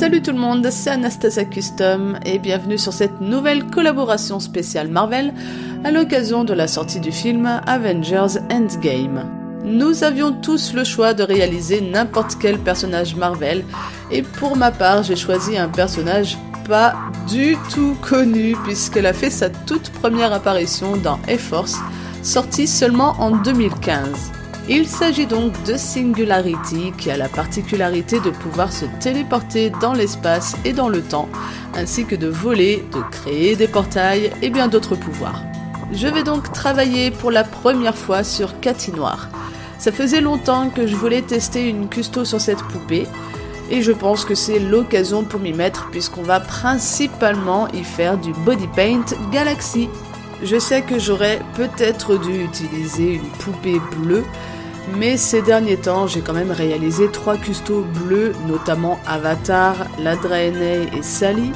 Salut tout le monde, c'est Anastasia Custom et bienvenue sur cette nouvelle collaboration spéciale Marvel à l'occasion de la sortie du film Avengers Endgame. Nous avions tous le choix de réaliser n'importe quel personnage Marvel et pour ma part j'ai choisi un personnage pas du tout connu puisqu'elle a fait sa toute première apparition dans A-Force, sortie seulement en 2015. Il s'agit donc de Singularity qui a la particularité de pouvoir se téléporter dans l'espace et dans le temps, ainsi que de voler, de créer des portails et bien d'autres pouvoirs. Je vais donc travailler pour la première fois sur Cathy Noir. Ça faisait longtemps que je voulais tester une custo sur cette poupée, et je pense que c'est l'occasion pour m'y mettre puisqu'on va principalement y faire du body paint Galaxy. Je sais que j'aurais peut-être dû utiliser une poupée bleue, mais ces derniers temps, j'ai quand même réalisé 3 custos bleus, notamment Avatar, Ladraenei et Sally.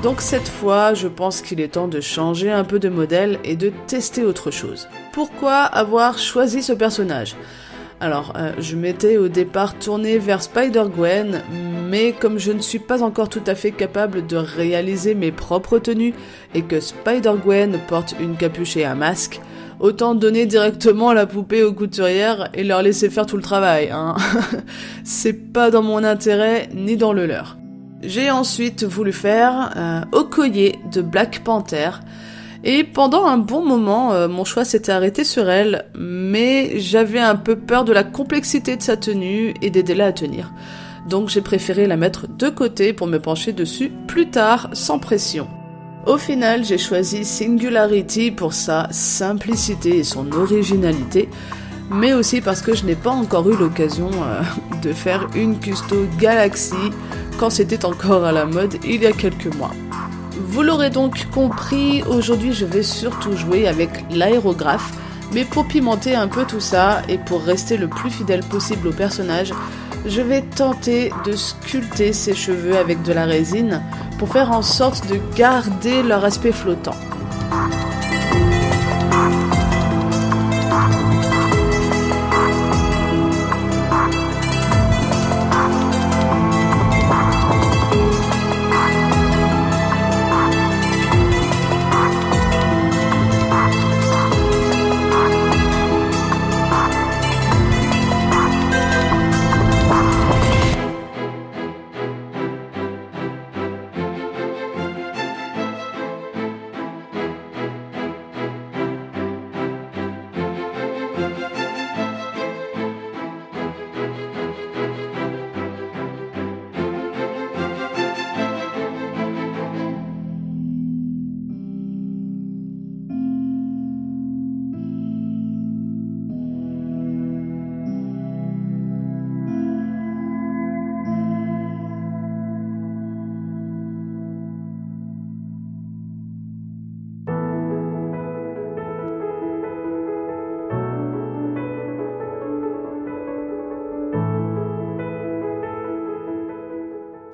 Donc cette fois, je pense qu'il est temps de changer un peu de modèle et de tester autre chose. Pourquoi avoir choisi ce personnage ? Alors, je m'étais au départ tournée vers Spider-Gwen, mais comme je ne suis pas encore tout à fait capable de réaliser mes propres tenues et que Spider-Gwen porte une capuche et un masque, autant donner directement la poupée aux couturières et leur laisser faire tout le travail, hein. C'est pas dans mon intérêt ni dans le leur. J'ai ensuite voulu faire Okoye de Black Panther, et pendant un bon moment, mon choix s'était arrêté sur elle, mais j'avais un peu peur de la complexité de sa tenue et des délais à tenir. Donc j'ai préféré la mettre de côté pour me pencher dessus plus tard, sans pression. Au final, j'ai choisi Singularity pour sa simplicité et son originalité, mais aussi parce que je n'ai pas encore eu l'occasion de faire une custo Galaxy quand c'était encore à la mode il y a quelques mois. Vous l'aurez donc compris, aujourd'hui je vais surtout jouer avec l'aérographe, mais pour pimenter un peu tout ça et pour rester le plus fidèle possible au personnage, je vais tenter de sculpter ses cheveux avec de la résine pour faire en sorte de garder leur aspect flottant.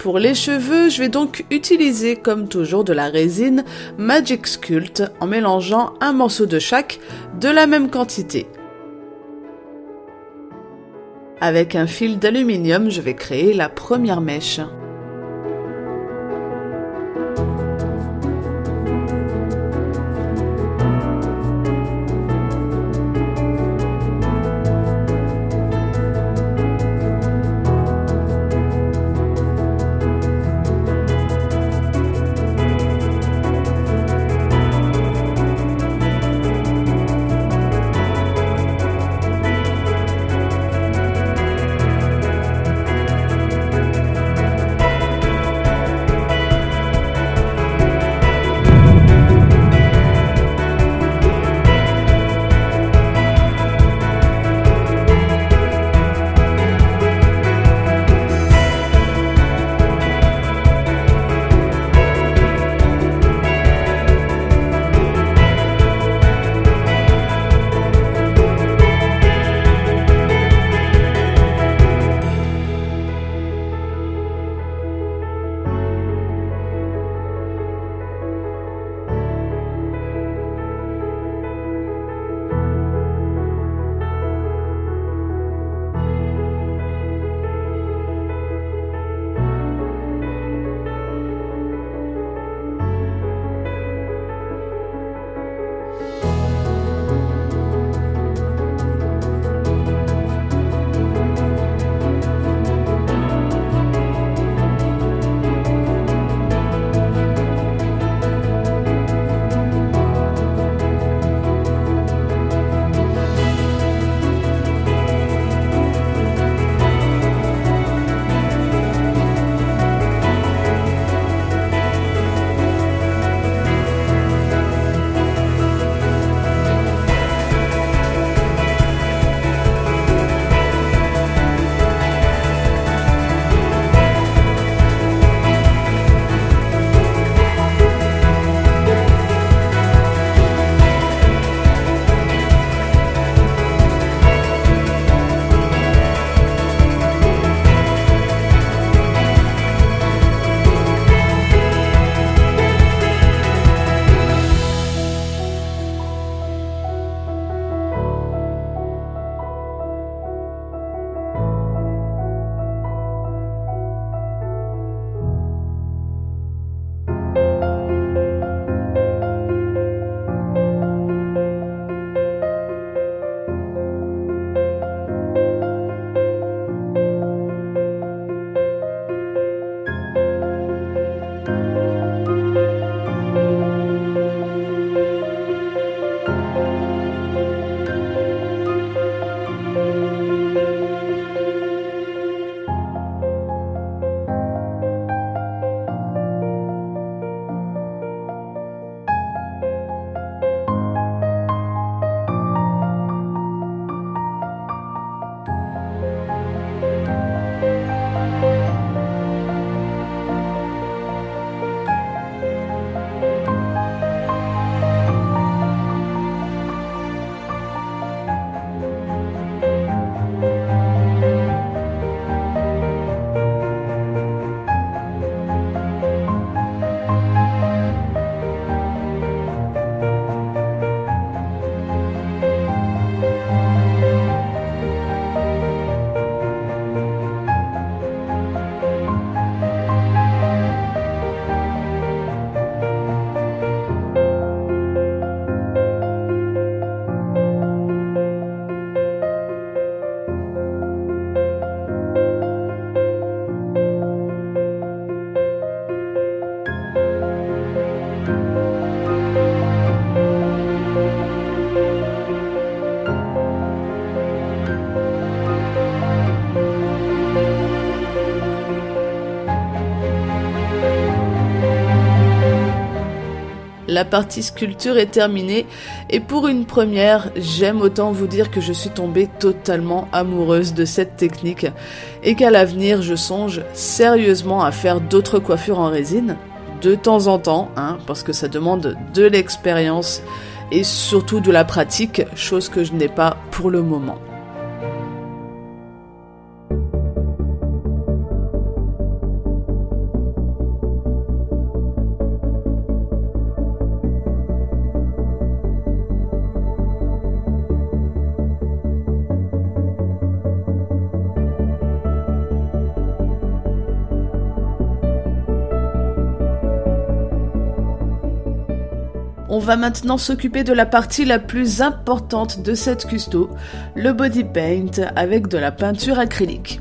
Pour les cheveux, je vais donc utiliser comme toujours de la résine Magic Sculpt en mélangeant un morceau de chaque de la même quantité. Avec un fil d'aluminium, je vais créer la première mèche. La partie sculpture est terminée et pour une première, j'aime autant vous dire que je suis tombée totalement amoureuse de cette technique et qu'à l'avenir, je songe sérieusement à faire d'autres coiffures en résine, de temps en temps, parce que ça demande de l'expérience et surtout de la pratique, chose que je n'ai pas pour le moment. On va maintenant s'occuper de la partie la plus importante de cette custo, le body paint avec de la peinture acrylique.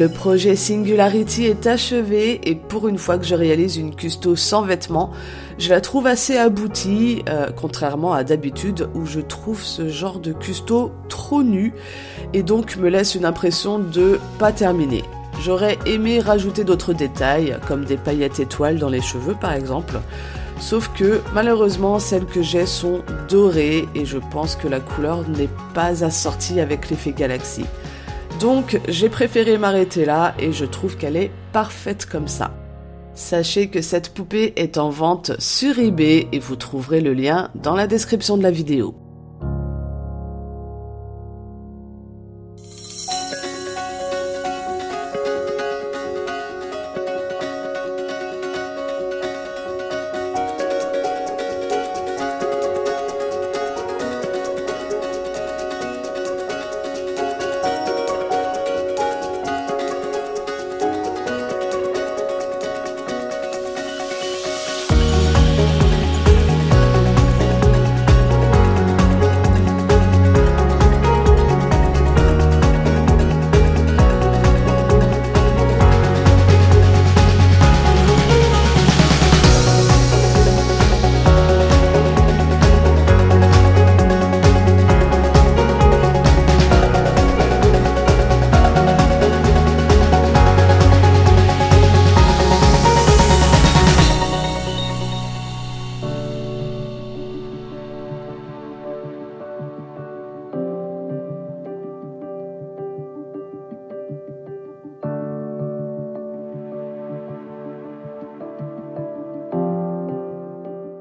Le projet Singularity est achevé et pour une fois que je réalise une custo sans vêtements, je la trouve assez aboutie, contrairement à d'habitude où je trouve ce genre de custo trop nu et donc me laisse une impression de pas terminé. J'aurais aimé rajouter d'autres détails, comme des paillettes étoiles dans les cheveux par exemple, sauf que malheureusement celles que j'ai sont dorées et je pense que la couleur n'est pas assortie avec l'effet galaxie. Donc j'ai préféré m'arrêter là et je trouve qu'elle est parfaite comme ça. Sachez que cette poupée est en vente sur eBay et vous trouverez le lien dans la description de la vidéo.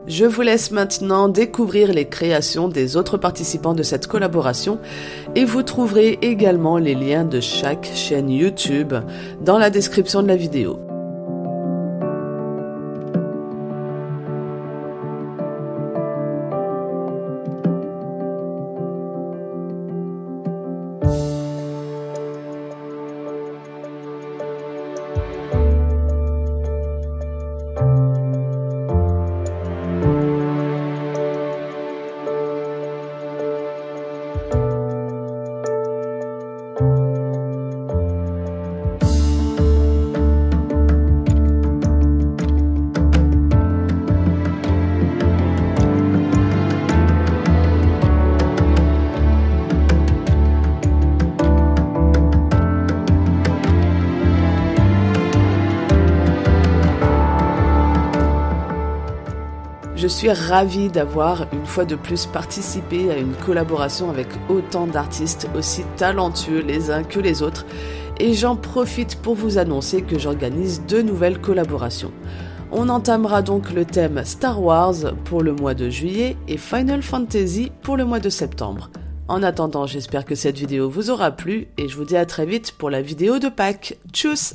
Je vous laisse maintenant découvrir les créations des autres participants de cette collaboration et vous trouverez également les liens de chaque chaîne YouTube dans la description de la vidéo. Je suis ravie d'avoir une fois de plus participé à une collaboration avec autant d'artistes aussi talentueux les uns que les autres et j'en profite pour vous annoncer que j'organise 2 nouvelles collaborations. On entamera donc le thème Star Wars pour le mois de juillet et Final Fantasy pour le mois de septembre. En attendant, j'espère que cette vidéo vous aura plu et je vous dis à très vite pour la vidéo de Pâques. Tchuss!